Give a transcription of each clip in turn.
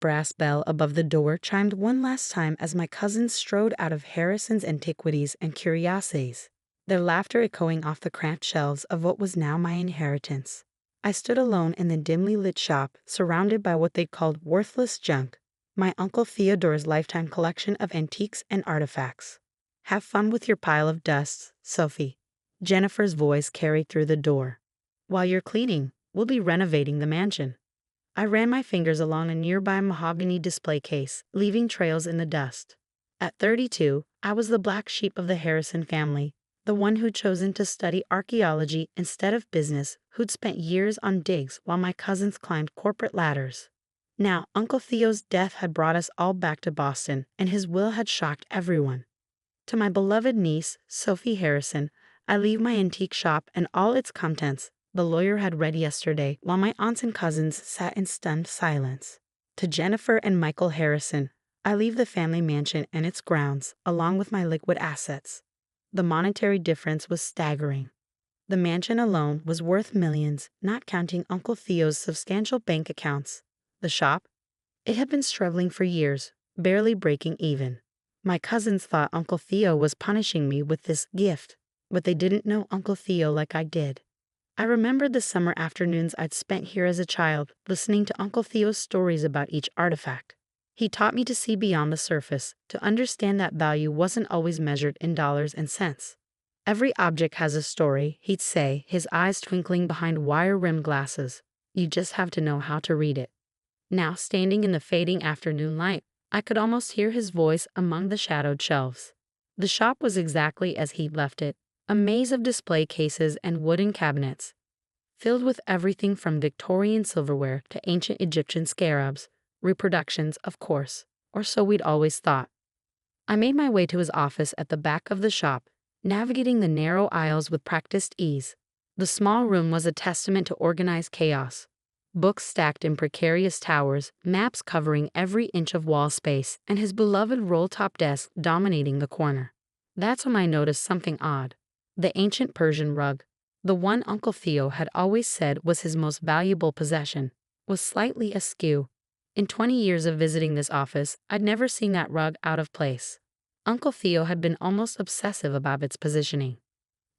brass bell above the door chimed one last time as my cousins strode out of Harrison's Antiquities and Curiosities, their laughter echoing off the cramped shelves of what was now my inheritance. I stood alone in the dimly lit shop, surrounded by what they called worthless junk, my Uncle Theodore's lifetime collection of antiques and artifacts. "Have fun with your pile of dusts, Sophie," Jennifer's voice carried through the door. "While you're cleaning, we'll be renovating the mansion." I ran my fingers along a nearby mahogany display case, leaving trails in the dust. At 32, I was the black sheep of the Harrison family, the one who'd chosen to study archaeology instead of business, who'd spent years on digs while my cousins climbed corporate ladders. Now, Uncle Theo's death had brought us all back to Boston, and his will had shocked everyone. To my beloved niece, Sophie Harrison, I leave my antique shop and all its contents the lawyer had read yesterday while my aunts and cousins sat in stunned silence. To Jennifer and Michael Harrison, I leave the family mansion and its grounds, along with my liquid assets. The monetary difference was staggering. The mansion alone was worth millions, not counting Uncle Theo's substantial bank accounts. The shop? It had been struggling for years, barely breaking even. My cousins thought Uncle Theo was punishing me with this gift, but they didn't know Uncle Theo like I did. I remembered the summer afternoons I'd spent here as a child, listening to Uncle Theo's stories about each artifact. He taught me to see beyond the surface, to understand that value wasn't always measured in dollars and cents. "Every object has a story," he'd say, his eyes twinkling behind wire-rimmed glasses. "You just have to know how to read it." Now, standing in the fading afternoon light, I could almost hear his voice among the shadowed shelves. The shop was exactly as he'd left it, a maze of display cases and wooden cabinets, filled with everything from Victorian silverware to ancient Egyptian scarabs, reproductions, of course, or so we'd always thought. I made my way to his office at the back of the shop, navigating the narrow aisles with practiced ease. The small room was a testament to organized chaos. Books stacked in precarious towers, maps covering every inch of wall space, and his beloved roll-top desk dominating the corner. That's when I noticed something odd. The ancient Persian rug, the one Uncle Theo had always said was his most valuable possession, was slightly askew. In 20 years of visiting this office, I'd never seen that rug out of place. Uncle Theo had been almost obsessive about its positioning.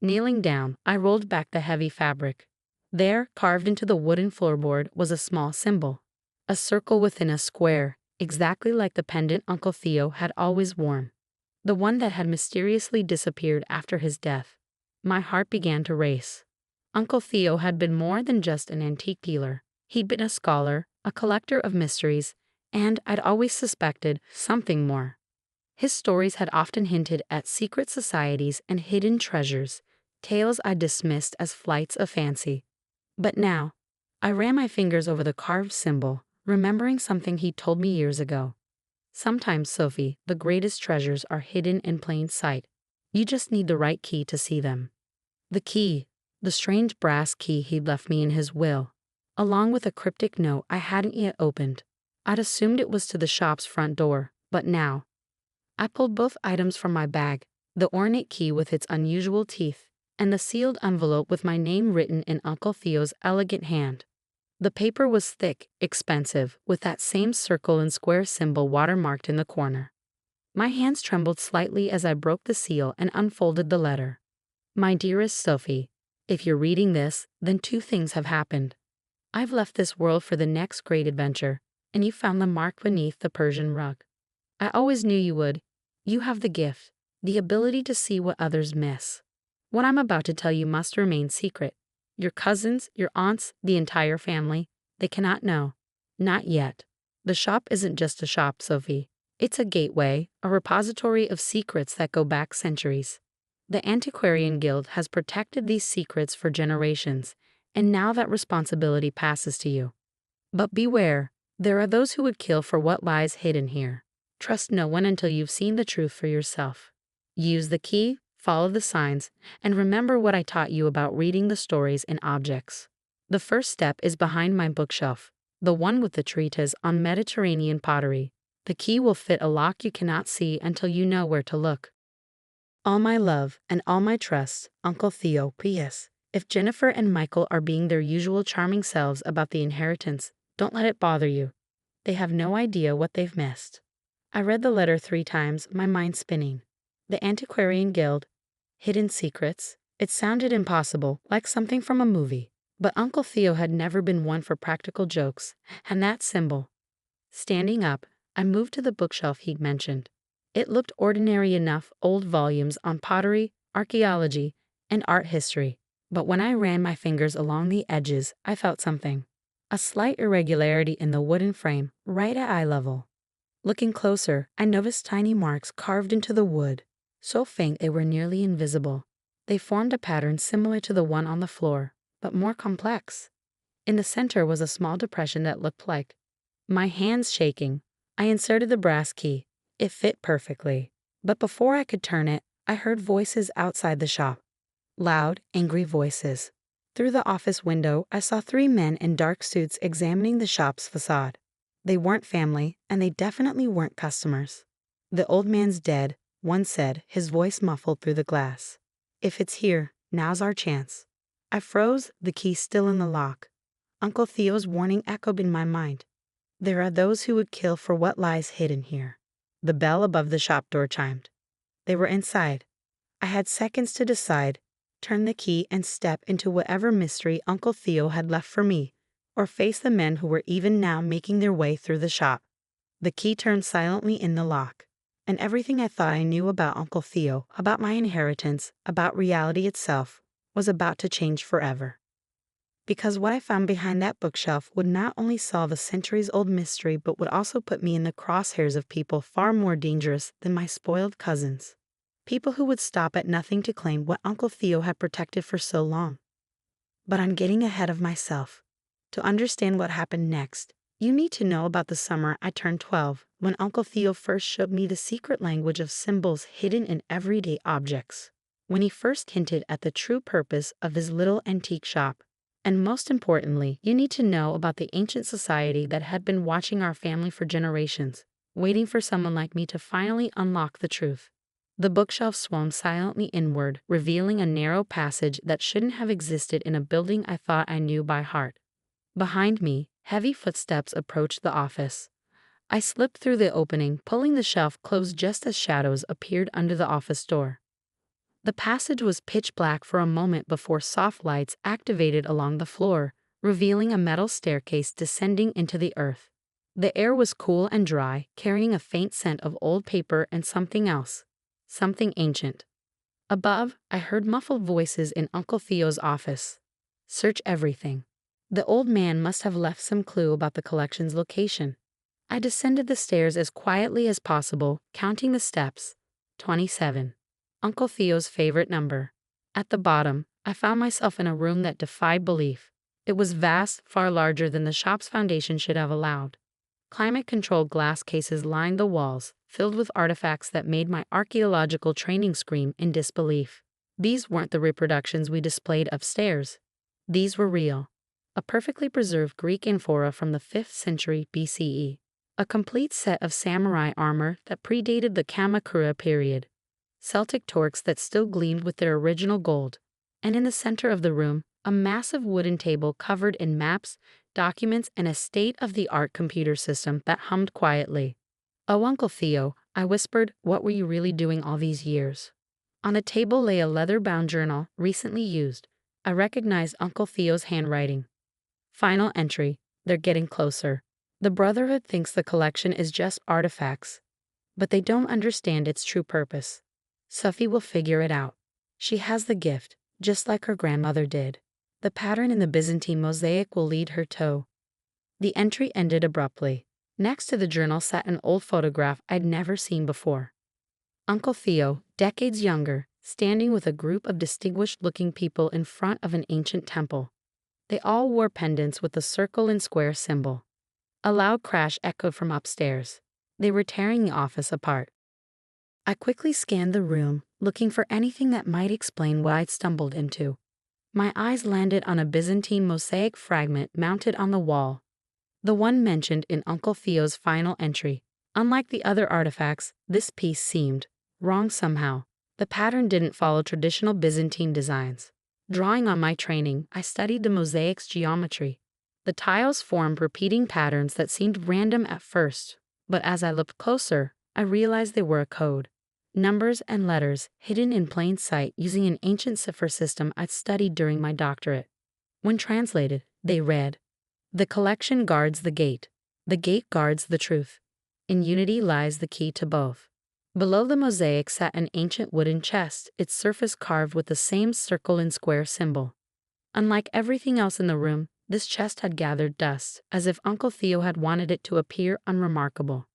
Kneeling down, I rolled back the heavy fabric. There, carved into the wooden floorboard, was a small symbol, a circle within a square, exactly like the pendant Uncle Theo had always worn, the one that had mysteriously disappeared after his death. My heart began to race. Uncle Theo had been more than just an antique dealer. He'd been a scholar, a collector of mysteries, and I'd always suspected something more. His stories had often hinted at secret societies and hidden treasures, tales I dismissed as flights of fancy. But now, I ran my fingers over the carved symbol, remembering something he told me years ago. "Sometimes, Sophie, the greatest treasures are hidden in plain sight. You just need the right key to see them." The key, the strange brass key he'd left me in his will, along with a cryptic note I hadn't yet opened. I'd assumed it was to the shop's front door, but now. I pulled both items from my bag, the ornate key with its unusual teeth, and the sealed envelope with my name written in Uncle Theo's elegant hand. The paper was thick, expensive, with that same circle and square symbol watermarked in the corner. My hands trembled slightly as I broke the seal and unfolded the letter. "My dearest Sophie, if you're reading this, then two things have happened. I've left this world for the next great adventure, and you found the mark beneath the Persian rug. I always knew you would. You have the gift, the ability to see what others miss. What I'm about to tell you must remain secret. Your cousins, your aunts, the entire family, they cannot know. Not yet. The shop isn't just a shop, Sophie. It's a gateway, a repository of secrets that go back centuries. The Antiquarian Guild has protected these secrets for generations, and now that responsibility passes to you. But beware, there are those who would kill for what lies hidden here. Trust no one until you've seen the truth for yourself. Use the key, follow the signs, and remember what I taught you about reading the stories in objects. The first step is behind my bookshelf, the one with the treatise on Mediterranean pottery. The key will fit a lock you cannot see until you know where to look. All my love and all my trust, Uncle Theo. P.S. If Jennifer and Michael are being their usual charming selves about the inheritance, don't let it bother you. They have no idea what they've missed. I read the letter 3 times, my mind spinning. The Antiquarian Guild, hidden secrets. It sounded impossible, like something from a movie. But Uncle Theo had never been one for practical jokes, and that symbol. Standing up, I moved to the bookshelf he'd mentioned. It looked ordinary enough, old volumes on pottery, archaeology, and art history. But when I ran my fingers along the edges, I felt something. A slight irregularity in the wooden frame, right at eye level. Looking closer, I noticed tiny marks carved into the wood, so faint they were nearly invisible. They formed a pattern similar to the one on the floor, but more complex. In the center was a small depression that looked like. My hands shaking, I inserted the brass key. It fit perfectly. But before I could turn it, I heard voices outside the shop. Loud, angry voices. Through the office window, I saw 3 men in dark suits examining the shop's facade. They weren't family, and they definitely weren't customers. "The old man's dead," one said, his voice muffled through the glass. "If it's here, now's our chance." I froze, the key still in the lock. Uncle Theo's warning echoed in my mind. There are those who would kill for what lies hidden here. The bell above the shop door chimed. They were inside. I had seconds to decide, turn the key and step into whatever mystery Uncle Theo had left for me, or face the men who were even now making their way through the shop. The key turned silently in the lock, and everything I thought I knew about Uncle Theo, about my inheritance, about reality itself, was about to change forever. Because what I found behind that bookshelf would not only solve a centuries-old mystery but would also put me in the crosshairs of people far more dangerous than my spoiled cousins. People who would stop at nothing to claim what Uncle Theo had protected for so long. But I'm getting ahead of myself. To understand what happened next, you need to know about the summer I turned 12, when Uncle Theo first showed me the secret language of symbols hidden in everyday objects. When he first hinted at the true purpose of his little antique shop. And most importantly, you need to know about the ancient society that had been watching our family for generations, waiting for someone like me to finally unlock the truth. The bookshelf swung silently inward, revealing a narrow passage that shouldn't have existed in a building I thought I knew by heart. Behind me, heavy footsteps approached the office. I slipped through the opening, pulling the shelf closed just as shadows appeared under the office door. The passage was pitch black for a moment before soft lights activated along the floor, revealing a metal staircase descending into the earth. The air was cool and dry, carrying a faint scent of old paper and something else. Something ancient. Above, I heard muffled voices in Uncle Theo's office. Search everything. The old man must have left some clue about the collection's location. I descended the stairs as quietly as possible, counting the steps. 27. Uncle Theo's favorite number. At the bottom, I found myself in a room that defied belief. It was vast, far larger than the shop's foundation should have allowed. Climate-controlled glass cases lined the walls, filled with artifacts that made my archaeological training scream in disbelief. These weren't the reproductions we displayed upstairs. These were real. A perfectly preserved Greek amphora from the 5th century BCE. A complete set of samurai armor that predated the Kamakura period. Celtic torques that still gleamed with their original gold. And in the center of the room, a massive wooden table covered in maps, documents, and a state-of-the-art computer system that hummed quietly. "Oh, Uncle Theo," I whispered, "what were you really doing all these years?" On the table lay a leather-bound journal, recently used. I recognized Uncle Theo's handwriting. Final entry. They're getting closer. The Brotherhood thinks the collection is just artifacts, but they don't understand its true purpose. Sophie will figure it out. She has the gift, just like her grandmother did. The pattern in the Byzantine mosaic will lead her to. The entry ended abruptly. Next to the journal sat an old photograph I'd never seen before. Uncle Theo, decades younger, standing with a group of distinguished-looking people in front of an ancient temple. They all wore pendants with the circle and square symbol. A loud crash echoed from upstairs. They were tearing the office apart. I quickly scanned the room, looking for anything that might explain what I'd stumbled into. My eyes landed on a Byzantine mosaic fragment mounted on the wall. The one mentioned in Uncle Theo's final entry. Unlike the other artifacts, this piece seemed wrong somehow. The pattern didn't follow traditional Byzantine designs. Drawing on my training, I studied the mosaic's geometry. The tiles formed repeating patterns that seemed random at first, but as I looked closer, I realized they were a code. Numbers and letters hidden in plain sight using an ancient cipher system I'd studied during my doctorate. When translated, they read, "The collection guards the gate guards the truth. In unity lies the key to both." Below the mosaic sat an ancient wooden chest, its surface carved with the same circle and square symbol. Unlike everything else in the room, this chest had gathered dust, as if Uncle Theo had wanted it to appear unremarkable.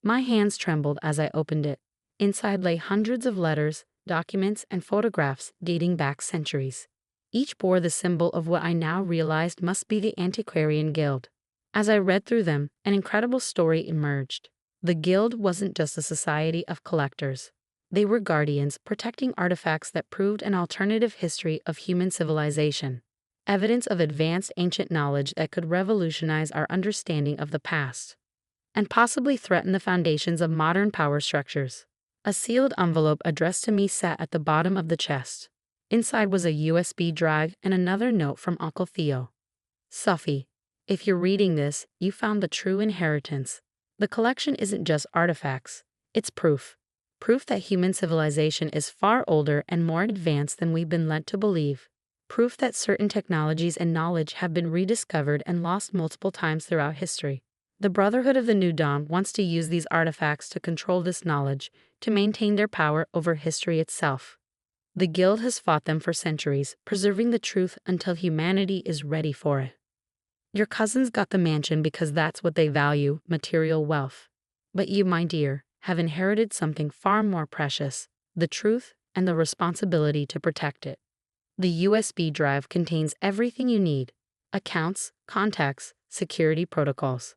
My hands trembled as I opened it. Inside lay hundreds of letters, documents, and photographs dating back centuries. Each bore the symbol of what I now realized must be the Antiquarian Guild. As I read through them, an incredible story emerged. The Guild wasn't just a society of collectors. They were guardians protecting artifacts that proved an alternative history of human civilization. Evidence of advanced ancient knowledge that could revolutionize our understanding of the past, and possibly threaten the foundations of modern power structures. A sealed envelope addressed to me sat at the bottom of the chest. Inside was a USB drive and another note from Uncle Theo. "Sophie, if you're reading this, you found the true inheritance. The collection isn't just artifacts, it's proof. Proof that human civilization is far older and more advanced than we've been led to believe. Proof that certain technologies and knowledge have been rediscovered and lost multiple times throughout history. The Brotherhood of the New Dawn wants to use these artifacts to control this knowledge, to maintain their power over history itself. The Guild has fought them for centuries, preserving the truth until humanity is ready for it. Your cousins got the mansion because that's what they value, material wealth. But you, my dear, have inherited something far more precious, the truth and the responsibility to protect it. The USB drive contains everything you need: accounts, contacts, security protocols.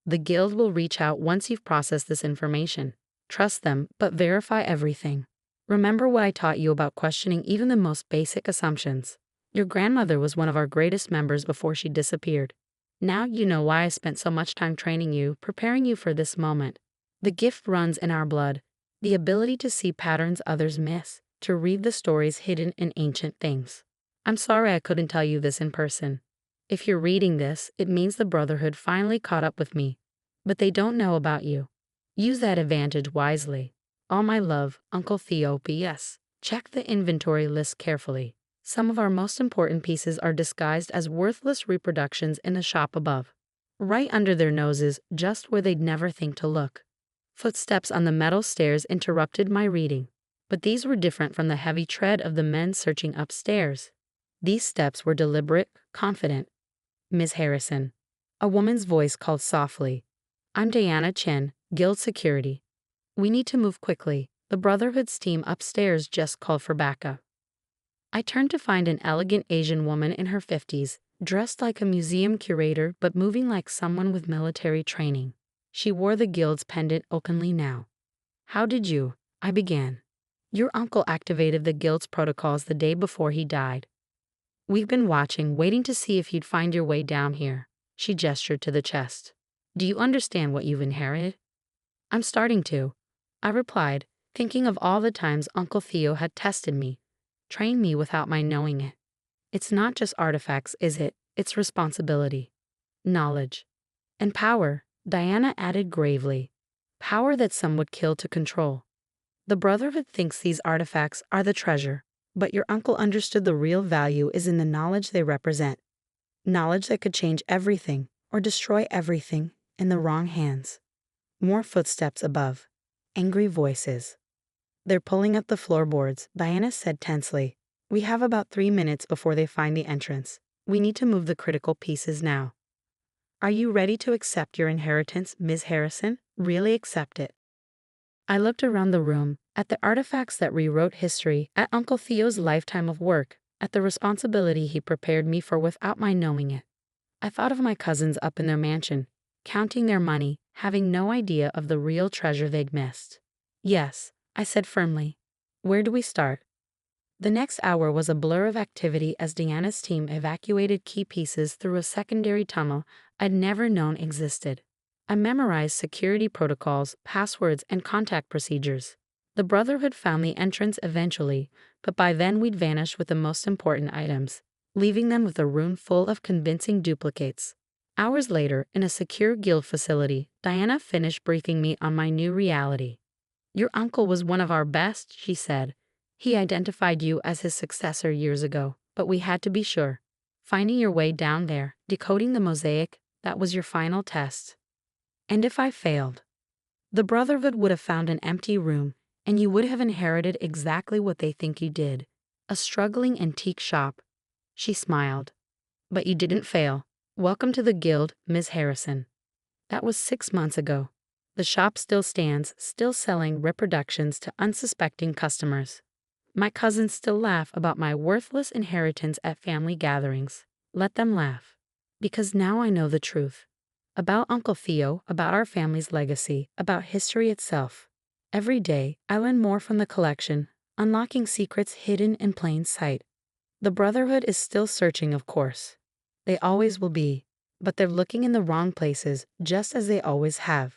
The Guild will reach out once you've processed this information. Trust them, but verify everything. Remember what I taught you about questioning even the most basic assumptions. Your grandmother was one of our greatest members before she disappeared. Now you know why I spent so much time training you, preparing you for this moment. The gift runs in our blood, the ability to see patterns others miss, to read the stories hidden in ancient things. I'm sorry I couldn't tell you this in person. If you're reading this, it means the Brotherhood finally caught up with me. But they don't know about you. Use that advantage wisely. All my love, Uncle Theo. P.S. Check the inventory list carefully. Some of our most important pieces are disguised as worthless reproductions in the shop above. Right under their noses, just where they'd never think to look. Footsteps on the metal stairs interrupted my reading. But these were different from the heavy tread of the men searching upstairs. These steps were deliberate, confident. "Ms. Harrison." A woman's voice called softly. "I'm Diana Chen, Guild Security. We need to move quickly. The Brotherhood's team upstairs just called for backup." I turned to find an elegant Asian woman in her 50s, dressed like a museum curator but moving like someone with military training. She wore the Guild's pendant openly now. "How did you?" I began. "Your uncle activated the Guild's protocols the day before he died. We've been watching, waiting to see if you'd find your way down here." She gestured to the chest. "Do you understand what you've inherited?" "I'm starting to," I replied, thinking of all the times Uncle Theo had tested me, trained me without my knowing it. It's not just artifacts, is it? It's responsibility, knowledge, and power, Diana added gravely. Power that some would kill to control. The Brotherhood thinks these artifacts are the treasure, but your uncle understood the real value is in the knowledge they represent. Knowledge that could change everything or destroy everything in the wrong hands. More footsteps above. Angry voices. "They're pulling up the floorboards," Diana said tensely. "We have about 3 minutes before they find the entrance. We need to move the critical pieces now." "Are you ready to accept your inheritance, Ms. Harrison? Really accept it?" I looked around the room, at the artifacts that rewrote history, at Uncle Theo's lifetime of work, at the responsibility he prepared me for without my knowing it. I thought of my cousins up in their mansion, counting their money, having no idea of the real treasure they'd missed. "Yes," I said firmly. "Where do we start?" The next hour was a blur of activity as Diana's team evacuated key pieces through a secondary tunnel I'd never known existed. I memorized security protocols, passwords, and contact procedures. The Brotherhood found the entrance eventually, but by then we'd vanished with the most important items, leaving them with a room full of convincing duplicates. Hours later, in a secure guild facility, Diana finished briefing me on my new reality. Your uncle was one of our best, she said. He identified you as his successor years ago, but we had to be sure. Finding your way down there, decoding the mosaic, that was your final test. And if I failed? The Brotherhood would have found an empty room, and you would have inherited exactly what they think you did. A struggling antique shop. She smiled. But you didn't fail. Welcome to the guild, Ms. Harrison. That was 6 months ago. The shop still stands, still selling reproductions to unsuspecting customers. My cousins still laugh about my worthless inheritance at family gatherings. Let them laugh. Because now I know the truth. About Uncle Theo, about our family's legacy, about history itself. Every day, I learn more from the collection, unlocking secrets hidden in plain sight. The Brotherhood is still searching, of course. They always will be, but they're looking in the wrong places, just as they always have.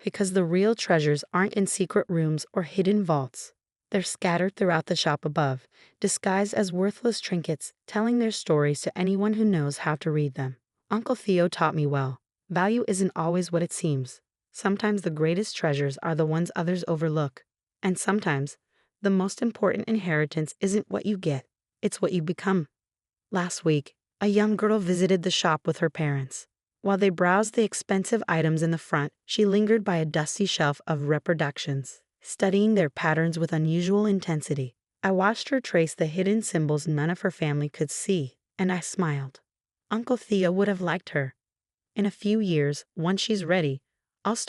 Because the real treasures aren't in secret rooms or hidden vaults. They're scattered throughout the shop above, disguised as worthless trinkets, telling their stories to anyone who knows how to read them. Uncle Theo taught me well. Value isn't always what it seems. Sometimes the greatest treasures are the ones others overlook. And sometimes, the most important inheritance isn't what you get, it's what you become. Last week, a young girl visited the shop with her parents. While they browsed the expensive items in the front, she lingered by a dusty shelf of reproductions, studying their patterns with unusual intensity. I watched her trace the hidden symbols none of her family could see, and I smiled. Uncle Theo would have liked her. In a few years, once she's ready, I'll start